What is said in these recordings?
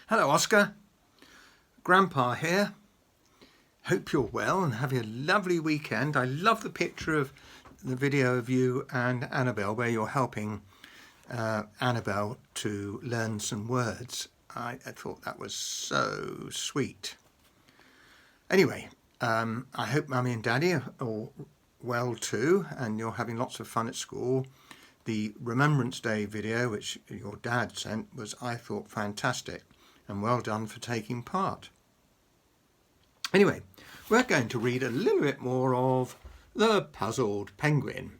Hello, Oscar. Grandpa here. Hope you're well and having a lovely weekend. I love the picture of the video of you and Annabelle where you're helping Annabelle to learn some words. I thought that was so sweet. Anyway, I hope Mummy and Daddy are all well too and you're having lots of fun at school. The Remembrance Day video, which your dad sent, was, I thought, fantastic. And well done for taking part. Anyway, we're going to read a little bit more of The Puzzled Penguin.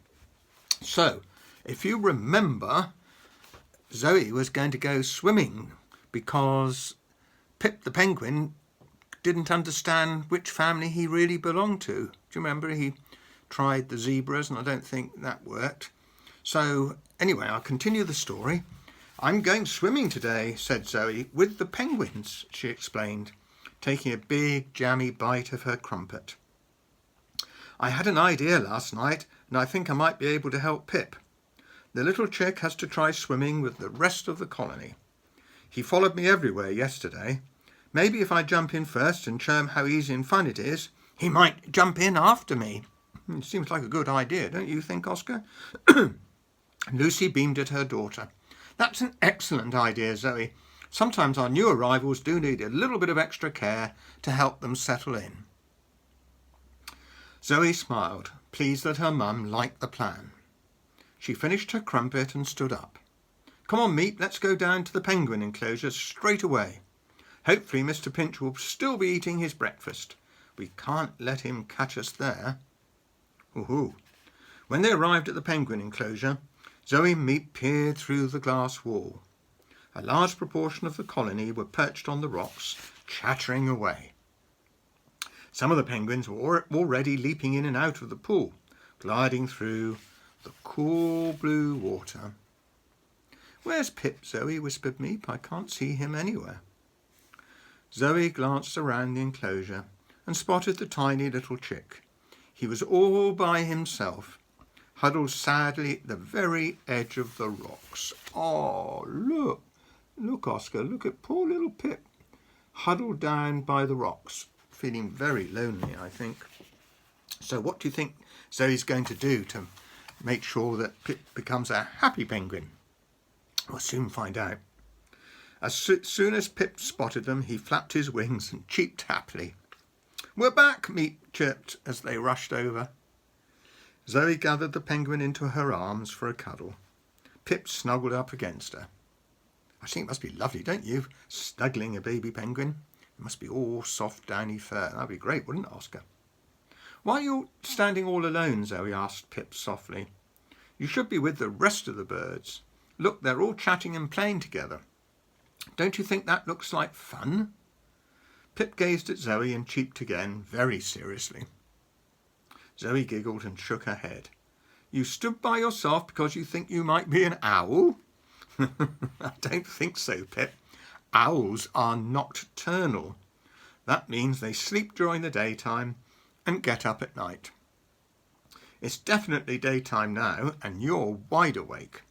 So, if you remember, Zoe was going to go swimming because Pip the Penguin didn't understand which family he really belonged to. Do you remember? He tried the zebras and I don't think that worked. So, anyway, I'll continue the story. I'm going swimming today, said Zoe, with the penguins, she explained, taking a big jammy bite of her crumpet. I had an idea last night and I think I might be able to help Pip. The little chick has to try swimming with the rest of the colony. He followed me everywhere yesterday. Maybe if I jump in first and show him how easy and fun it is, he might jump in after me. It seems like a good idea, don't you think, Oscar? Lucy beamed at her daughter. That's an excellent idea, Zoe. Sometimes our new arrivals do need a little bit of extra care to help them settle in. Zoe smiled, pleased that her mum liked the plan. She finished her crumpet and stood up. Come on, Meep, let's go down to the penguin enclosure straight away. Hopefully Mr. Pinch will still be eating his breakfast. We can't let him catch us there. Ooh. When they arrived at the penguin enclosure, Zoe and Meep peered through the glass wall. A large proportion of the colony were perched on the rocks, chattering away. Some of the penguins were already leaping in and out of the pool, gliding through the cool blue water. Where's Pip, Zoe? Whispered Meep. I can't see him anywhere. Zoe glanced around the enclosure and spotted the tiny little chick. He was all by himself, huddled sadly at the very edge of the rocks. Oh, look. Look, Oscar, look at poor little Pip, huddled down by the rocks, feeling very lonely, I think. So what do you think Zoe's going to do to make sure that Pip becomes a happy penguin? We'll soon find out. As soon as Pip spotted them, he flapped his wings and cheeped happily. We're back, Meep chirped as they rushed over. Zoe gathered the penguin into her arms for a cuddle. Pip snuggled up against her. I think it must be lovely, don't you, snuggling a baby penguin? It must be all soft, downy fur. That'd be great, wouldn't it, Oscar? Why are you standing all alone, Zoe asked Pip softly. You should be with the rest of the birds. Look, they're all chatting and playing together. Don't you think that looks like fun? Pip gazed at Zoe and cheeped again, very seriously. Zoe giggled and shook her head. You stood by yourself because you think you might be an owl? I don't think so, Pip. Owls are nocturnal. That means they sleep during the daytime and get up at night. It's definitely daytime now and you're wide awake.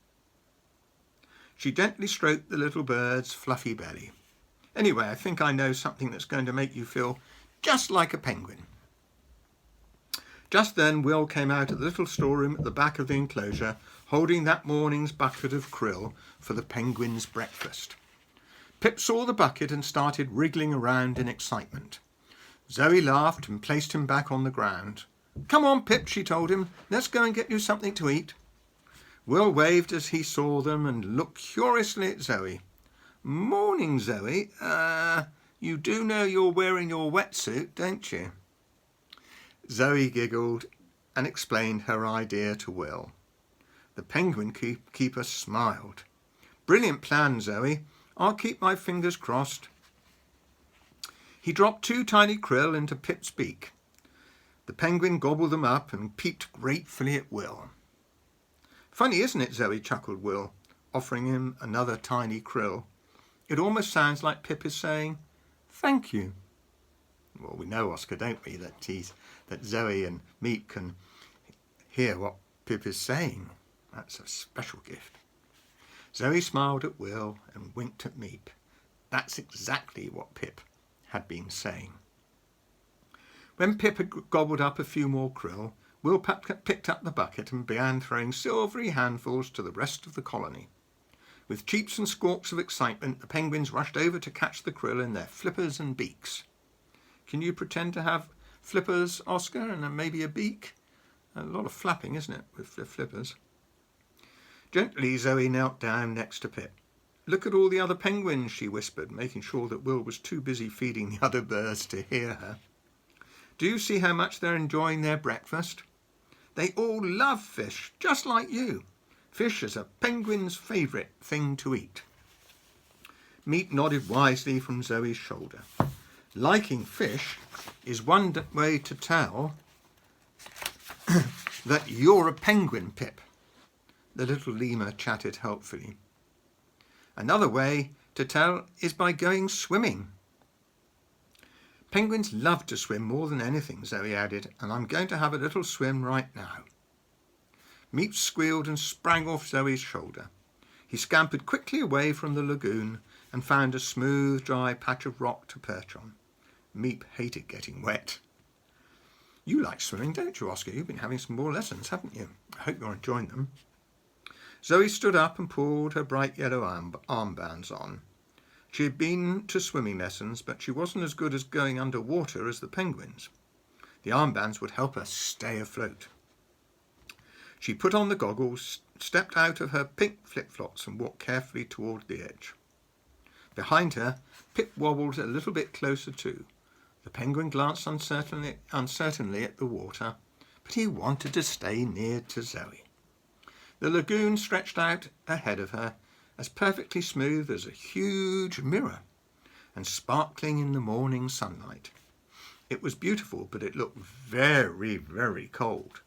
She gently stroked the little bird's fluffy belly. Anyway, I think I know something that's going to make you feel just like a penguin. Just then Will came out of the little storeroom at the back of the enclosure, holding that morning's bucket of krill for the penguins' breakfast. Pip saw the bucket and started wriggling around in excitement. Zoe laughed and placed him back on the ground. Come on, Pip, she told him. Let's go and get you something to eat. Will waved as he saw them and looked curiously at Zoe. Morning, Zoe. You do know you're wearing your wetsuit, don't you? Zoe giggled and explained her idea to Will. The penguin keeper smiled. Brilliant plan, Zoe. I'll keep my fingers crossed. He dropped 2 tiny krill into Pip's beak. The penguin gobbled them up and peeped gratefully at Will. Funny, isn't it, Zoe, chuckled Will, offering him another tiny krill. It almost sounds like Pip is saying, thank you. Well, we know, Oscar, don't we, that Zoe and Meep can hear what Pip is saying. That's a special gift. Zoe smiled at Will and winked at Meep. That's exactly what Pip had been saying. When Pip had gobbled up a few more krill, Will picked up the bucket and began throwing silvery handfuls to the rest of the colony. With cheeps and squawks of excitement, the penguins rushed over to catch the krill in their flippers and beaks. Can you pretend to have flippers, Oscar, and maybe a beak? A lot of flapping, isn't it, with the flippers? Gently, Zoe knelt down next to Pip. Look at all the other penguins, she whispered, making sure that Will was too busy feeding the other birds to hear her. Do you see how much they're enjoying their breakfast? They all love fish, just like you. Fish is a penguin's favourite thing to eat. Meat nodded wisely from Zoe's shoulder. Liking fish is one way to tell that you're a penguin, Pip. The little lemur chatted helpfully. Another way to tell is by going swimming. Penguins love to swim more than anything, Zoe added, and I'm going to have a little swim right now. Meep squealed and sprang off Zoe's shoulder. He scampered quickly away from the lagoon and found a smooth, dry patch of rock to perch on. Meep hated getting wet. You like swimming, don't you, Oscar? You've been having some more lessons, haven't you? I hope you're enjoying them. Zoe stood up and pulled her bright yellow armbands on. She had been to swimming lessons, but she wasn't as good as going underwater as the penguins. The armbands would help her stay afloat. She put on the goggles, stepped out of her pink flip-flops and walked carefully toward the edge. Behind her, Pip wobbled a little bit closer too. The penguin glanced uncertainly at the water, but he wanted to stay near to Zoe. The lagoon stretched out ahead of her, as perfectly smooth as a huge mirror, and sparkling in the morning sunlight. It was beautiful, but it looked very, very cold.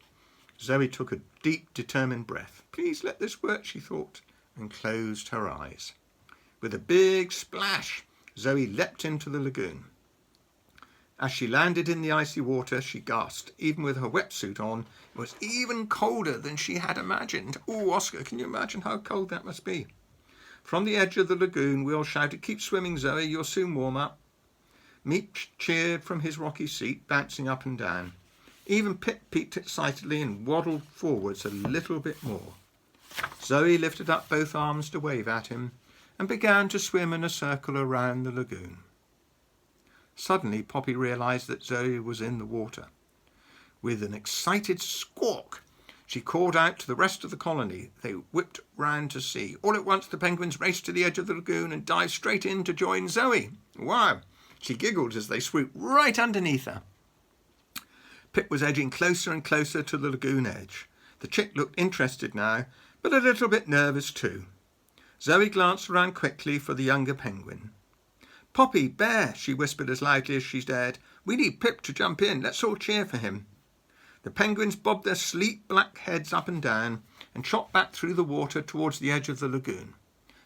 Zoe took a deep, determined breath. Please let this work, she thought, and closed her eyes. With a big splash, Zoe leapt into the lagoon. As she landed in the icy water, she gasped. Even with her wetsuit on, it was even colder than she had imagined. Oh, Oscar, can you imagine how cold that must be? From the edge of the lagoon, Will shouted, "Keep swimming, Zoe, you'll soon warm up." Meep cheered from his rocky seat, bouncing up and down. Even Pip peeked excitedly and waddled forwards a little bit more. Zoe lifted up both arms to wave at him and began to swim in a circle around the lagoon. Suddenly, Poppy realised that Zoe was in the water. With an excited squawk, she called out to the rest of the colony. They whipped round to see. All at once, the penguins raced to the edge of the lagoon and dived straight in to join Zoe. Wow! She giggled as they swooped right underneath her. Pip was edging closer and closer to the lagoon edge. The chick looked interested now, but a little bit nervous too. Zoe glanced around quickly for the younger penguin. "Poppy, Bear," she whispered as loudly as she dared. "We need Pip to jump in. Let's all cheer for him." The penguins bobbed their sleek black heads up and down and shot back through the water towards the edge of the lagoon.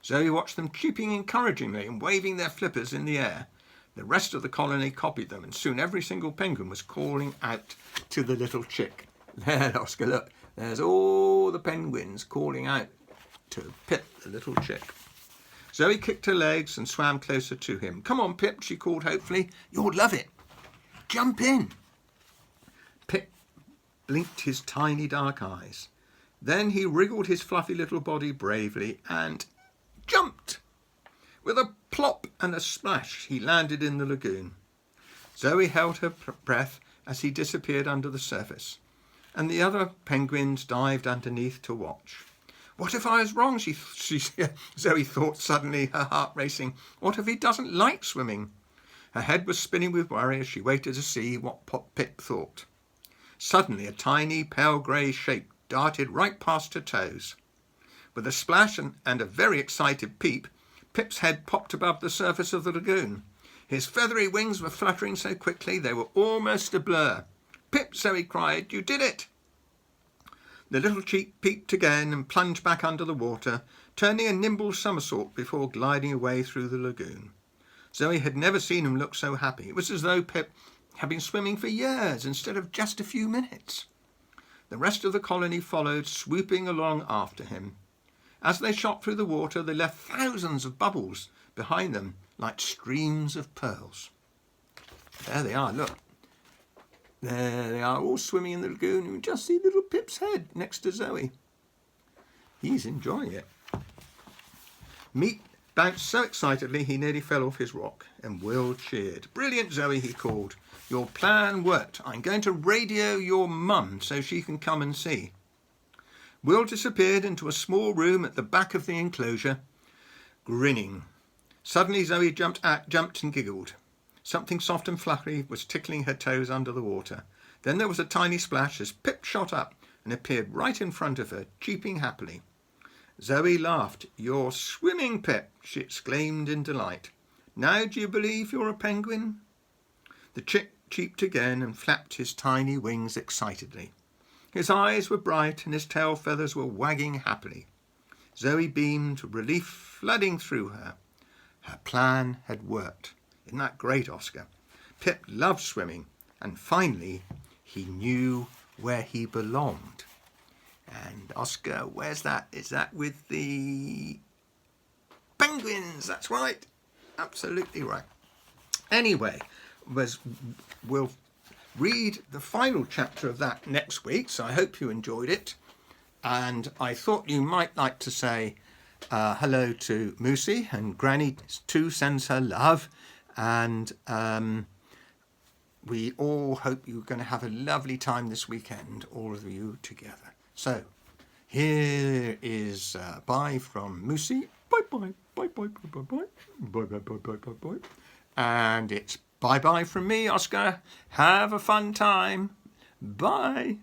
Zoe watched them cheeping encouragingly and waving their flippers in the air. The rest of the colony copied them, and soon every single penguin was calling out to the little chick. There, Oscar, look, there's all the penguins calling out to Pip, the little chick. Zoe kicked her legs and swam closer to him. "Come on, Pip," she called hopefully. "You'll love it. Jump in." Pip blinked his tiny dark eyes. Then he wriggled his fluffy little body bravely and jumped. With a plop and a splash, he landed in the lagoon. Zoe held her breath as he disappeared under the surface, and the other penguins dived underneath to watch. What if I was wrong, Zoe thought suddenly, her heart racing. What if he doesn't like swimming? Her head was spinning with worry as she waited to see what Pip thought. Suddenly, a tiny, pale grey shape darted right past her toes. With a splash and a very excited peep, Pip's head popped above the surface of the lagoon. His feathery wings were fluttering so quickly they were almost a blur. "Pip," Zoe cried, "you did it!" The little cheek peeped again and plunged back under the water, turning a nimble somersault before gliding away through the lagoon. Zoe had never seen him look so happy. It was as though Pip had been swimming for years instead of just a few minutes. The rest of the colony followed, swooping along after him. As they shot through the water, they left thousands of bubbles behind them like streams of pearls. There they are, look. There they are, all swimming in the lagoon. You can just see little Pip's head next to Zoe. He's enjoying it. Meat bounced so excitedly he nearly fell off his rock, and Will cheered. "Brilliant, Zoe," he called. "Your plan worked. I'm going to radio your mum so she can come and see." Will disappeared into a small room at the back of the enclosure, grinning. Suddenly Zoe jumped and giggled. Something soft and fluffy was tickling her toes under the water. Then there was a tiny splash as Pip shot up and appeared right in front of her, cheeping happily. Zoe laughed. "You're swimming, Pip," she exclaimed in delight. "Now do you believe you're a penguin?" The chick cheeped again and flapped his tiny wings excitedly. His eyes were bright and his tail feathers were wagging happily. Zoe beamed, relief flooding through her. Her plan had worked. Isn't that great, Oscar? Pip loved swimming, and finally he knew where he belonged. And Oscar, where's that? Is that with the penguins? That's right. Absolutely right. Anyway, we'll read the final chapter of that next week, so I hope you enjoyed it. And I thought you might like to say hello to Moosey, and Granny too sends her love. And we all hope you're going to have a lovely time this weekend, all of you together. So here is bye from Moosey. Bye bye, bye bye, bye bye, bye bye, bye bye, bye bye, bye. And it's bye bye from me, Oscar. Have a fun time. Bye.